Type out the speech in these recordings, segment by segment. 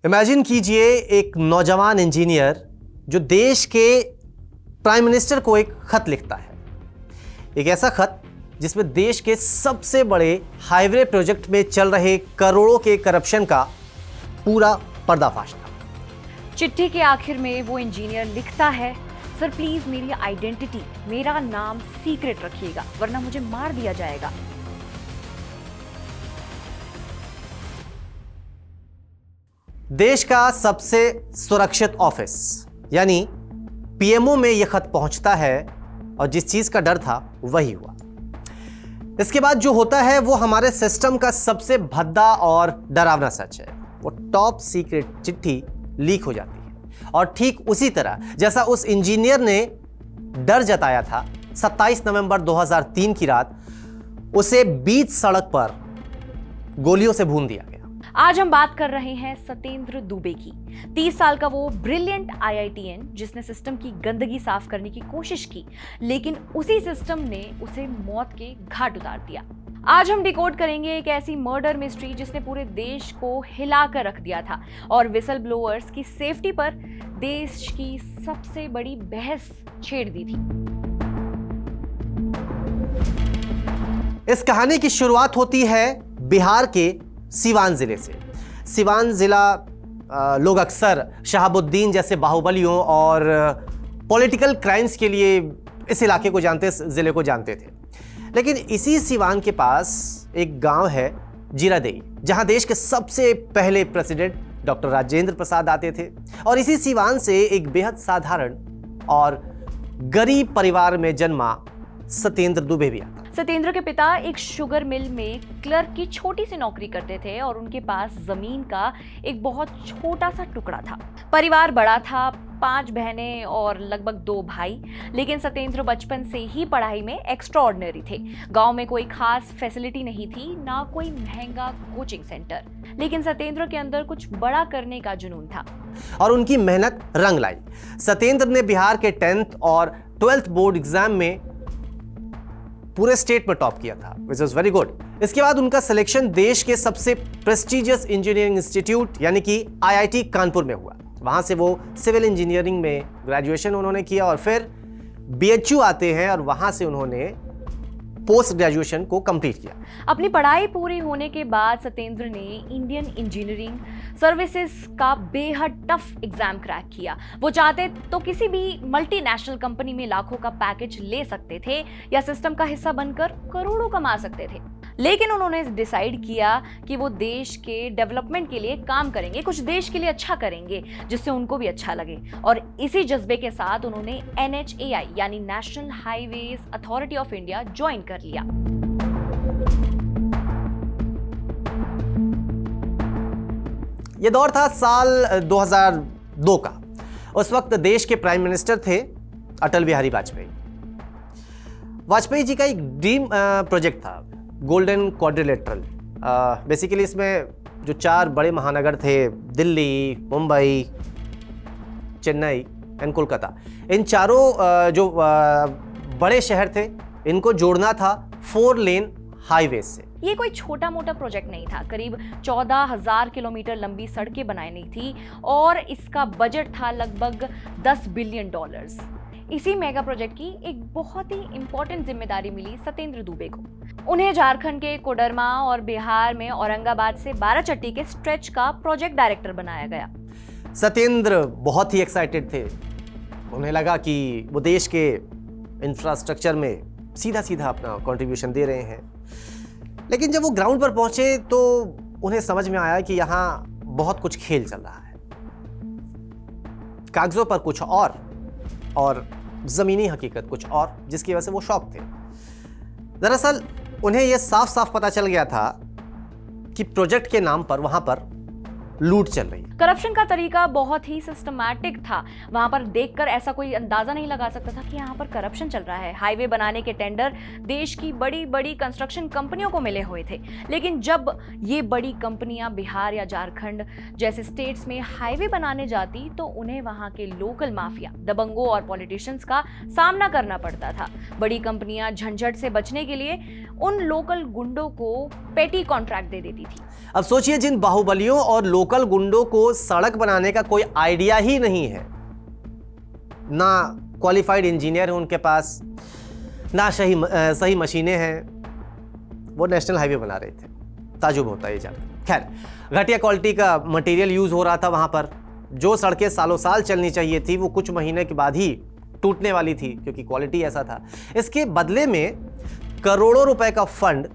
Imagine कीजिए एक नौजवान इंजीनियर जो देश के प्राइम मिनिस्टर को एक खत लिखता है। एक ऐसा खत जिसमें देश के सबसे बड़े हाईवे प्रोजेक्ट में चल रहे करोड़ों के करप्शन का पूरा पर्दाफाश था। चिट्ठी के आखिर में वो इंजीनियर लिखता है, सर प्लीज मेरी आइडेंटिटी, मेरा नाम सीक्रेट रखिएगा वरना मुझे मार दिया जाएगा। देश का सबसे सुरक्षित ऑफिस यानी पीएमओ में यह खत पहुंचता है और जिस चीज का डर था वही हुआ। इसके बाद जो होता है वो हमारे सिस्टम का सबसे भद्दा और डरावना सच है। वो टॉप सीक्रेट चिट्ठी लीक हो जाती है और ठीक उसी तरह जैसा उस इंजीनियर ने डर जताया था, 27 नवंबर 2003 की रात उसे बीच सड़क पर गोलियों से भून दिया गया। आज हम बात कर रहे हैं सत्येंद्र दुबे की। 30 साल का वो ब्रिलियंट IITian जिसने सिस्टम की गंदगी साफ करने की कोशिश की, लेकिन उसी सिस्टम ने उसे मौत के घाट उतार दिया। आज हम डिकोड करेंगे एक ऐसी मर्डर मिस्ट्री जिसने पूरे देश को हिलाकर रख दिया था और विसल ब्लोअर्स की सेफ्टी पर देश की सबसे बड़ी बहस छेड़ दी थी। इस कहानी की शुरुआत होती है बिहार के सिवान जिले से। सिवान जिला लोग अक्सर शहाबुद्दीन जैसे बाहुबलियों और पॉलिटिकल क्राइम्स के लिए इस इलाके को जानते, इस जिले को जानते थे। लेकिन इसी सिवान के पास एक गांव है जीरादेई, जहां देश के सबसे पहले प्रेसिडेंट डॉक्टर राजेंद्र प्रसाद आते थे। और इसी सिवान से एक बेहद साधारण और गरीब परिवार में जन्मा सत्येंद्र दुबे भी आता। सत्येंद्र के पिता एक शुगर मिल में क्लर्क की छोटी सी नौकरी करते थे और उनके पास जमीन का एक बहुत छोटा सा टुकड़ा था। परिवार बड़ा था, 5 बहनें और लगभग 2 भाई। लेकिन सत्येंद्र बचपन से ही पढ़ाई में एक्स्ट्राऑर्डिनरी थे। गांव में कोई खास फैसिलिटी नहीं थी, ना कोई महंगा कोचिंग सेंटर, लेकिन सत्येंद्र के अंदर कुछ बड़ा करने का जुनून था और उनकी मेहनत रंग लाई। सत्येंद्र ने बिहार के 10th और 12th बोर्ड एग्जाम में पूरे स्टेट में टॉप किया था, विच वॉज वेरी गुड। इसके बाद उनका सिलेक्शन देश के सबसे प्रेस्टिजियस इंजीनियरिंग इंस्टीट्यूट यानी कि IIT कानपुर में हुआ। वहां से वो सिविल इंजीनियरिंग में ग्रेजुएशन उन्होंने किया और फिर BHU आते हैं और वहां से उन्होंने पोस्ट ग्रेजुएशन को कंप्लीट किया। अपनी पढ़ाई पूरी होने के बाद सत्येंद्र ने इंडियन इंजीनियरिंग सर्विसेज का बेहद टफ एग्जाम क्रैक किया। वो चाहते तो किसी भी मल्टीनेशनल कंपनी में लाखों का पैकेज ले सकते थे या सिस्टम का हिस्सा बनकर करोड़ों कमा सकते थे। लेकिन उन्होंने डिसाइड किया कि वो देश के डेवलपमेंट के लिए काम करेंगे, कुछ देश के लिए अच्छा करेंगे जिससे उनको भी अच्छा लगे। और इसी जज्बे के साथ उन्होंने NHAI यानी national highways authority of India join कर लिया। यह दौर था साल 2002 का। उस वक्त देश के प्राइम मिनिस्टर थे अटल बिहारी वाजपेयी। वाजपेयी जी का एक ड्रीम प्रोजेक्ट था, गोल्डन क्वाड्रिलेटरल। बेसिकली इसमें जो 4 बड़े महानगर थे, दिल्ली, मुंबई, चेन्नई एंड कोलकाता, इन चारों जो बड़े शहर थे इनको जोड़ना था 4 लेन हाईवे से। ये कोई छोटा मोटा प्रोजेक्ट नहीं था। करीब 14,000 किलोमीटर लंबी सड़कें बनानी थी और इसका बजट था लगभग $10 बिलियन। इसी मेगा प्रोजेक्ट की एक बहुत ही इंपॉर्टेंट जिम्मेदारी मिली सत्येंद्र दुबे को। उन्हें झारखंड के कोडरमा और बिहार में औरंगाबाद से बाराचट्टी के स्ट्रेच का प्रोजेक्ट डायरेक्टर बनाया गया। सत्येंद्र बहुत ही एक्साइटेड थे। उन्हें लगा कि वो देश के इंफ्रास्ट्रक्चर में सीधा सीधा अपना कंट्रीब्यूशन दे रहे हैं। लेकिन जब वो ग्राउंड पर पहुंचे तो उन्हें समझ में आया कि यहां बहुत कुछ खेल चल रहा है। कागजों पर कुछ और जमीनी हकीकत कुछ और, जिसकी वजह से वो शॉक थे। दरअसल उन्हें यह साफ साफ पता चल गया था कि प्रोजेक्ट के नाम पर वहां पर लूट चल रही है। करप्शन का तरीका बहुत ही सिस्टमैटिक था। वहां पर देखकर ऐसा कोई अंदाजा नहीं लगा सकता था कि यहाँ पर करप्शन चल रहा है। हाईवे बनाने के टेंडर देश की बड़ी बड़ी कंस्ट्रक्शन कंपनियों को मिले हुए थे, लेकिन जब ये बड़ी कंपनियां बिहार या झारखंड जैसे स्टेट्स में हाईवे बनाने जाती तो उन्हें वहां के लोकल माफिया, दबंगों और पॉलिटिशियंस का सामना करना पड़ता था। बड़ी कंपनियां झंझट से बचने के लिए उन लोकल गुंडों को पेटी कॉन्ट्रैक्ट दे देती थी। अब सोचिए, जिन बाहुबलियों और लोकल गुंडों को सड़क बनाने का कोई आइडिया ही नहीं है, ना क्वालिफाइड इंजीनियर है उनके पास, ना सही मशीनें हैं, वो नेशनल हाईवे बना रहे थे। ताजुब होता है ये जाकर। खैर, घटिया क्वालिटी का मटेरियल यूज हो रहा था वहां पर। जो सड़कें सालों साल चलनी चाहिए थी वो कुछ महीने के बाद ही टूटने वाली थी, क्योंकि क्वालिटी ऐसा था। इसके बदले में करोड़ों रुपए का फंड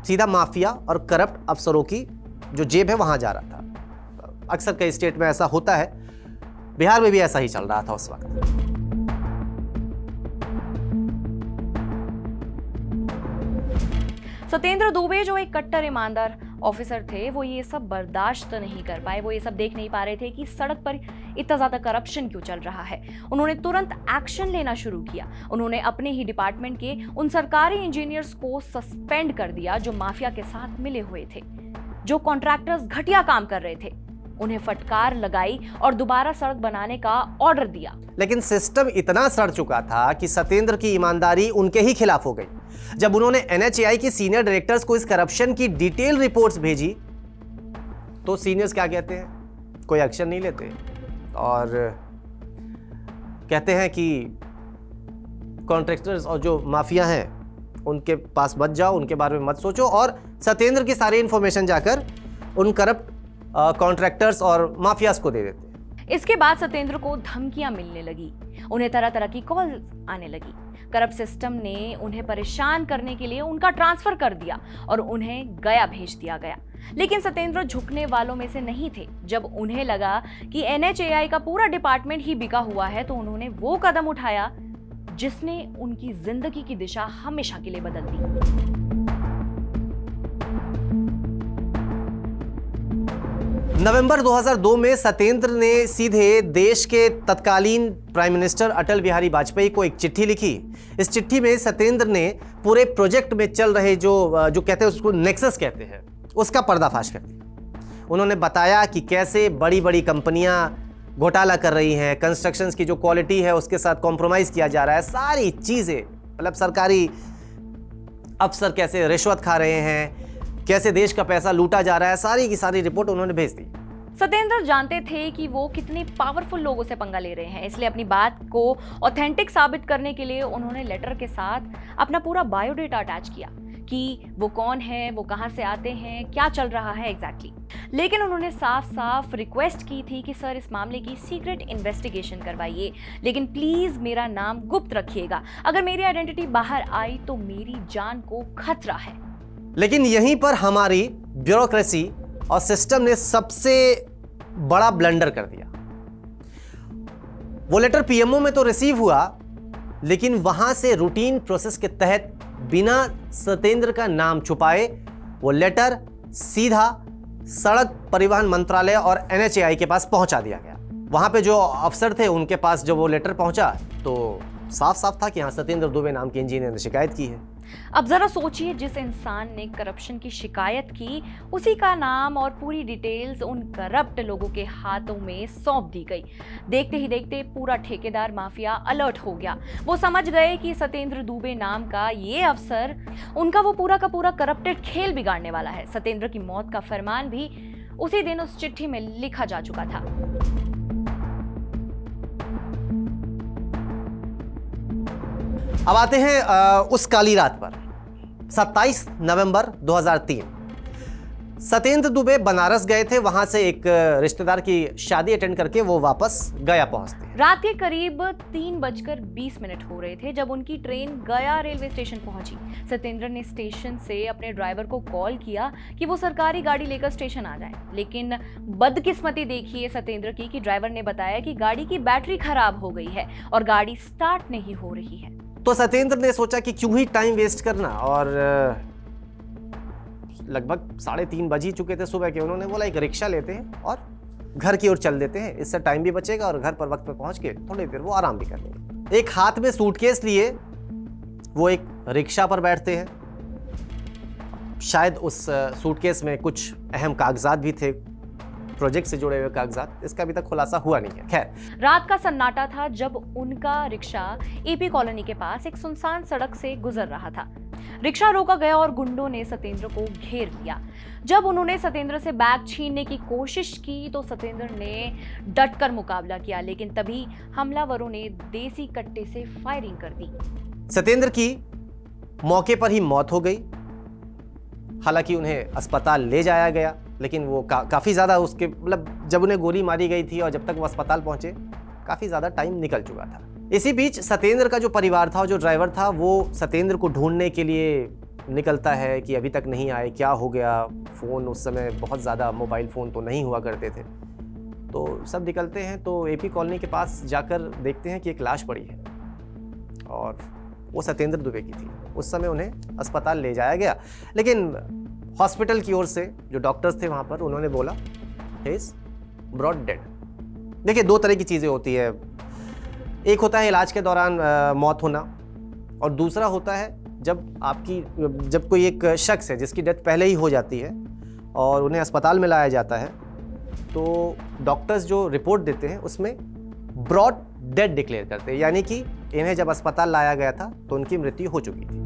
सीधा माफिया और करप्ट अफसरों की जो जेब है वहां जा रहा था। अक्सर कई स्टेट में ऐसा होता है, बिहार में भी ऐसा ही चल रहा था उस वक्त। सत्येंद्र दुबे जो एक कट्टर ईमानदार ऑफिसर थे, वो ये सब बर्दाश्त नहीं कर पाए। वो ये सब देख नहीं पा रहे थे कि सड़क पर इतना ज्यादा करप्शन क्यों चल रहा है। उन्होंने तुरंत एक्शन लेना शुरू किया। उन्होंने अपने ही डिपार्टमेंट के उन सरकारी इंजीनियर्स को सस्पेंड कर दिया जो माफिया के साथ मिले हुए थे, जो कॉन्ट्रैक्टर्स घटिया काम कर रहे थे। उन्हें फटकार लगाई और दोबारा सड़क बनाने का ऑर्डर दिया। लेकिन सिस्टम इतना सड़ चुका था कि सत्येंद्र की ईमानदारी उनके ही खिलाफ हो गई। जब उन्होंने NHAI की सीनियर डायरेक्टर्स को इस करप्शन की डिटेल रिपोर्ट्स भेजी तो सीनियर्स क्या कहते हैं, कोई एक्शन नहीं लेते और कहते हैं कि कॉन्ट्रैक्टर्स और जो माफिया हैं उनके पास मत जाओ, उनके बारे में मत सोचो, और सत्येंद्र की सारी इंफॉर्मेशन जाकर उन करप्ट कॉन्ट्रैक्टर्स और माफियास को दे देते हैं। इसके बाद सत्येंद्र को धमकियां मिलने लगी, उन्हें तरह तरह की कॉल आने लगी। करप्ट सिस्टम ने उन्हें परेशान करने के लिए उनका ट्रांसफर कर दिया और उन्हें गया भेज दिया गया। लेकिन सत्येंद्र झुकने वालों में से नहीं थे। जब उन्हें लगा कि NHAI का पूरा डिपार्टमेंट ही बिका हुआ है तो उन्होंने वो कदम उठाया जिसने उनकी जिंदगी की दिशा हमेशा के लिए बदल दी। नवंबर 2002 में सत्येंद्र ने सीधे देश के तत्कालीन प्राइम मिनिस्टर अटल बिहारी वाजपेयी को एक चिट्ठी लिखी। इस चिट्ठी में सत्येंद्र ने पूरे प्रोजेक्ट में चल रहे जो कहते हैं उसको नेक्सस कहते हैं, उसका पर्दाफाश कर दिया। उन्होंने बताया कि कैसे बड़ी बड़ी कंपनियां घोटाला कर रही हैं, कंस्ट्रक्शन की जो क्वालिटी है उसके साथ कॉम्प्रोमाइज किया जा रहा है, सारी चीजें, मतलब सरकारी अफसर कैसे रिश्वत खा रहे हैं, कैसे देश का पैसा लूटा जा रहा है, सारी की सारी रिपोर्ट उन्होंने भेज दी। सत्येंद्र जानते थे कि वो कितने पावरफुल लोगों से पंगा ले रहे हैं, इसलिए अपनी बात को ऑथेंटिक साबित करने के लिए उन्होंने लेटर के साथ अपना पूरा बायोडेटा अटैच किया कि वो कौन है, वो कहां से आते हैं, क्या चल रहा है एग्जैक्टली। लेकिन उन्होंने साफ साफ रिक्वेस्ट की थी कि सर इस मामले की सीक्रेट इन्वेस्टिगेशन करवाइए, लेकिन प्लीज मेरा नाम गुप्त रखिएगा। अगर मेरी आइडेंटिटी बाहर आई तो मेरी जान को खतरा है। लेकिन यहीं पर हमारी ब्यूरोक्रेसी और सिस्टम ने सबसे बड़ा ब्लंडर कर दिया। वो लेटर PMO में तो रिसीव हुआ, लेकिन वहां से रूटीन प्रोसेस के तहत बिना सत्येंद्र का नाम छुपाए वो लेटर सीधा सड़क परिवहन मंत्रालय और NHAI के पास पहुंचा दिया गया। वहां पे जो अफसर थे उनके पास जब वो लेटर पहुंचा तो साफ साफ था कि हाँ, सत्येंद्र दुबे नाम के इंजीनियर ने शिकायत की है। अब जरा सोचिए, जिस इंसान ने करप्शन की शिकायत की उसी का नाम और पूरी डिटेल्स उन करप्ट लोगों के हाथों में सौंप दी गई। देखते ही देखते पूरा ठेकेदार माफिया अलर्ट हो गया। वो समझ गए कि सत्येंद्र दुबे नाम का ये अफसर उनका वो पूरा का पूरा करप्टेड खेल बिगाड़ने वाला है। सत्येंद्र की मौत का फरमान भी उसी दिन उस चिट्ठी में लिखा जा चुका था। अब आते हैं उस काली रात पर, 27 नवंबर 2003। सत्येंद्र दुबे बनारस गए थे, वहां से एक रिश्तेदार की शादी अटेंड करके वो वापस गया पहुंचते हैं। रात के करीब 3:20 हो रहे थे जब उनकी ट्रेन गया रेलवे स्टेशन पहुंची। सत्येंद्र ने स्टेशन से अपने ड्राइवर को कॉल किया कि वो सरकारी गाड़ी लेकर स्टेशन आ जाए, लेकिन बदकिस्मती देखिए सत्येंद्र की कि ड्राइवर ने बताया कि गाड़ी की बैटरी खराब हो गई है और गाड़ी स्टार्ट नहीं हो रही है। तो सत्येंद्र ने सोचा कि क्यों ही टाइम वेस्ट करना, और लगभग 3:30 बज ही चुके थे सुबह के। उन्होंने बोला एक रिक्शा लेते हैं और घर की ओर चल देते हैं, इससे टाइम भी बचेगा और घर पर वक्त पे पहुंच के थोड़ी देर वो आराम भी कर लेंगे। एक हाथ में सूटकेस लिए वो एक रिक्शा पर बैठते हैं। शायद उस सूटकेस में कुछ अहम कागजात भी थे, प्रोजेक्ट से जुड़े हुए कागजात, इसका अभी तक खुलासा हुआ नहीं है। खैर, रात का सन्नाटा था जब उनका रिक्शा AP कॉलोनी के पास एक सुनसान सड़क से गुजर रहा था। रिक्शा रोका गया और गुंडों ने सतेंद्र को घेर लिया। जब उन्होंने सतेंद्र से बैग छीनने की कोशिश की तो सतेंद्र ने डटकर मुकाबला किया, लेकिन तभी हमलावरों ने देसी कट्टे से फायरिंग कर दी। सतेंद्र की मौके पर ही मौत हो गई। हालांकि उन्हें अस्पताल ले जाया गया, लेकिन वो काफ़ी ज़्यादा उसके मतलब जब उन्हें गोली मारी गई थी और जब तक वो अस्पताल पहुंचे काफ़ी ज़्यादा टाइम निकल चुका था। इसी बीच सतेंद्र का जो परिवार था, जो ड्राइवर था, वो सतेंद्र को ढूंढने के लिए निकलता है कि अभी तक नहीं आए, क्या हो गया। फ़ोन उस समय बहुत ज़्यादा मोबाइल फ़ोन तो नहीं हुआ करते थे, तो सब निकलते हैं। तो एपी कॉलोनी के पास जाकर देखते हैं कि एक लाश पड़ी है और वो सतेंद्र दुबे की थी। उस समय उन्हें अस्पताल ले जाया गया, लेकिन हॉस्पिटल की ओर से जो डॉक्टर्स थे वहाँ पर, उन्होंने बोला ही इज़ ब्रॉड डेड। देखिए, दो तरह की चीज़ें होती है। एक होता है इलाज के दौरान मौत होना, और दूसरा होता है जब कोई एक शख्स है जिसकी डेथ पहले ही हो जाती है और उन्हें अस्पताल में लाया जाता है, तो डॉक्टर्स जो रिपोर्ट देते हैं उसमें ब्रॉड डेड डिक्लेयर करते हैं, यानी कि इन्हें जब अस्पताल लाया गया था तो उनकी मृत्यु हो चुकी थी।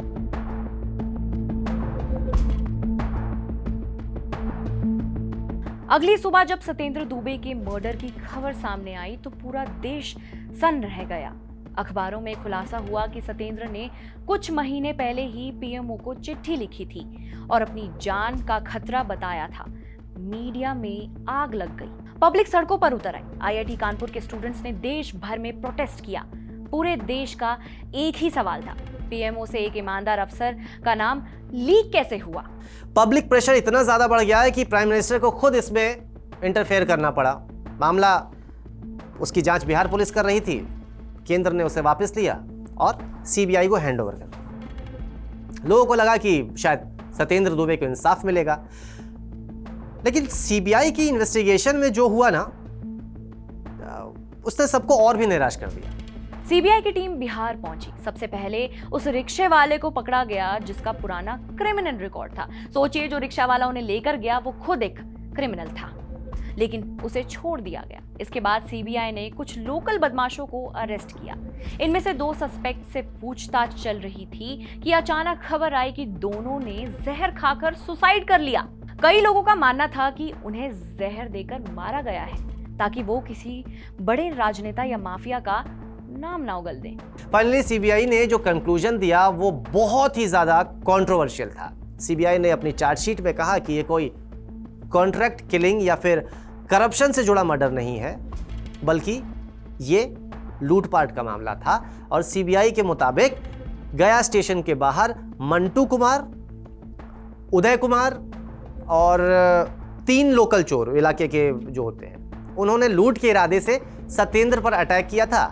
अगली सुबह जब सतेंद्र दुबे के मर्डर की खबर सामने आई तो पूरा देश सन्न रह गया। अखबारों में खुलासा हुआ कि सतेंद्र ने कुछ महीने पहले ही पीएमओ को चिट्ठी लिखी थी और अपनी जान का खतरा बताया था। मीडिया में आग लग गई, पब्लिक सड़कों पर उतर आई। आईआईटी कानपुर के स्टूडेंट्स ने देश भर में प्रोटेस्ट किया। पूरे देश का एक ही सवाल था, पीएमओ से एक ईमानदार अफसर का नाम लीक कैसे हुआ। पब्लिक प्रेशर इतना ज्यादा बढ़ गया है कि प्राइम मिनिस्टर को खुद इसमें इंटरफेयर करना पड़ा। मामला, उसकी जांच बिहार पुलिस कर रही थी, केंद्र ने उसे वापस लिया और सीबीआई को हैंडओवर कर दिया। लोगों को लगा कि शायद सतेंद्र दुबे को इंसाफ मिलेगा, लेकिन सीबीआई की इन्वेस्टिगेशन में जो हुआ ना, उसने सबको और भी निराश कर दिया। सीबीआई की टीम बिहार पहुंची। सबसे पहले उस रिक्शे वाले को पकड़ा गया जिसका पुराना क्रिमिनल रिकॉर्ड था। सोचिए, जो रिक्शा वाला उन्हें लेकर गया वो खुद एक क्रिमिनल था, लेकिन उसे छोड़ दिया गया। इसके बाद सीबीआई ने कुछ लोकल बदमाशों को अरेस्ट किया। इनमें से 2 सस्पेक्ट से पूछताछ चल रही थी कि अचानक खबर आई कि दोनों ने जहर खाकर सुसाइड कर लिया। कई लोगों का मानना था कि उन्हें जहर देकर मारा गया है ताकि वो किसी बड़े राजनेता या माफिया का नाम ना उगल दें। फाइनली सीबीआई ने जो कंक्लूजन दिया वो बहुत ही ज्यादा कंट्रोवर्शियल था। सीबीआई ने अपनी चार्जशीट में कहा कि ये कोई कॉन्ट्रैक्ट किलिंग या फिर करप्शन से जुड़ा मर्डर नहीं है, बल्कि ये लूटपाट का मामला था। और सीबीआई के मुताबिक गया स्टेशन के बाहर मंटू कुमार, उदय कुमार और 3 लोकल चोर इलाके के जो होते हैं, उन्होंने लूट के इरादे से सतेंद्र पर अटैक किया था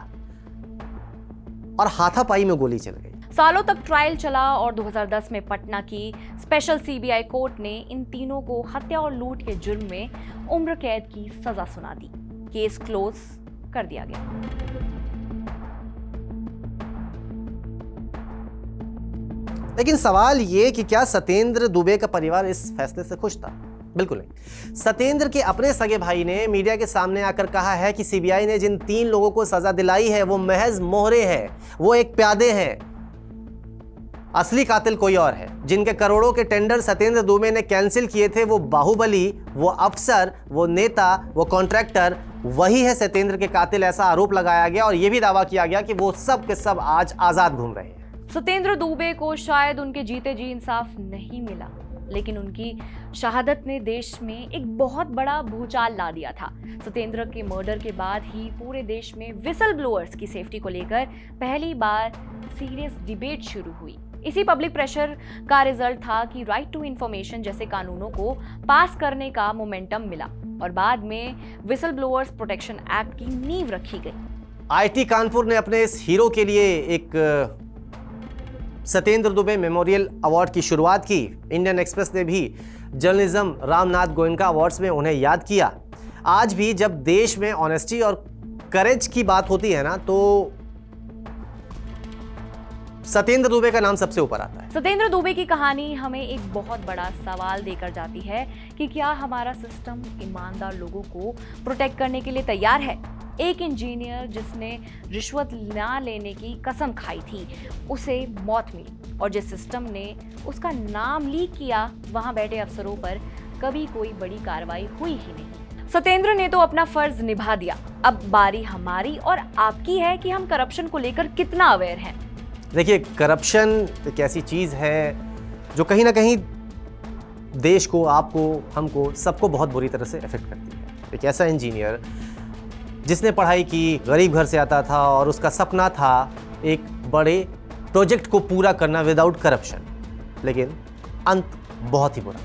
और हाथापाई में गोली चल गई। सालों तक ट्रायल चला और 2010 में पटना की स्पेशल सीबीआई कोर्ट ने इन तीनों को हत्या और लूट के जुर्म में उम्र कैद की सजा सुना दी। केस क्लोज कर दिया गया। लेकिन सवाल ये कि क्या सतेंद्र दुबे का परिवार इस फैसले से खुश था? बिल्कुल नहीं। सतेंद्र के अपने सगे भाई ने मीडिया के सामने आकर कहा है कि सीबीआई ने जिन 3 लोगों को सजा दिलाई है वो महज मोहरे हैं, वो एक प्यादे हैं। असली कातिल कोई और है। जिनके करोड़ों के टेंडर सतेंद्र दुबे ने कैंसिल किए थे, वो बाहुबली, वो अफसर, वो नेता, वो कॉन्ट्रैक्टर, वही है सतेंद्र के कातिल। ऐसा आरोप लगाया गया और यह भी दावा किया गया कि वो सब के सब आज आजाद घूम रहे हैं। सतेंद्र दुबे को शायद उनके जीते जी इंसाफ नहीं मिला, लेकिन उनकी शहादत ने देश में एक बहुत बड़ा भूचाल ला दिया था। सतेंद्र के मर्डर के बाद ही पूरे देश में विसल ब्लोअर्स की सेफ्टी को लेकर पहली बार सीरियस डिबेट शुरू हुई। इसी पब्लिक प्रेशर का रिजल्ट था कि राइट टू इंफॉर्मेशन जैसे कानूनों को पास करने का मोमेंटम मिला और बाद में विसल ब्लोअर्स प्रोटेक्शन एक्ट की नींव रखी गई। आईआईटी कानपुर ने अपने इस हीरो के लिए एक सतेंद्र दुबे मेमोरियल अवार्ड की शुरुआत की। इंडियन एक्सप्रेस ने भी जर्नलिज्म रामनाथ गोयनका अवार्ड्स में उन्हें याद किया। आज भी जब देश में ऑनेस्टी और करेज की बात होती है ना, तो सतेंद्र दुबे का नाम सबसे ऊपर आता है। सतेंद्र दुबे की कहानी हमें एक बहुत बड़ा सवाल देकर जाती है कि क्या हमारा सिस्टम ईमानदार लोगों को प्रोटेक्ट करने के लिए तैयार है? एक इंजीनियर जिसने रिश्वत ना लेने की कसम खाई थी उसे मौत मिली, और जिस सिस्टम ने उसका नाम लीक किया वहां बैठे अफसरों पर कभी कोई बड़ी कार्रवाई हुई ही नहीं। सत्येंद्र ने तो अपना फर्ज निभा दिया, अब बारी हमारी और आपकी है कि हम करप्शन को लेकर कितना अवेयर हैं। देखिए, करप्शन एक ऐसी चीज़ है जो कहीं ना कहीं देश को, आपको, हमको, सबको बहुत बुरी तरह से इफेक्ट करती है। एक ऐसा इंजीनियर जिसने पढ़ाई की, गरीब घर से आता था और उसका सपना था एक बड़े प्रोजेक्ट को पूरा करना विदाउट करप्शन, लेकिन अंत बहुत ही बुरा।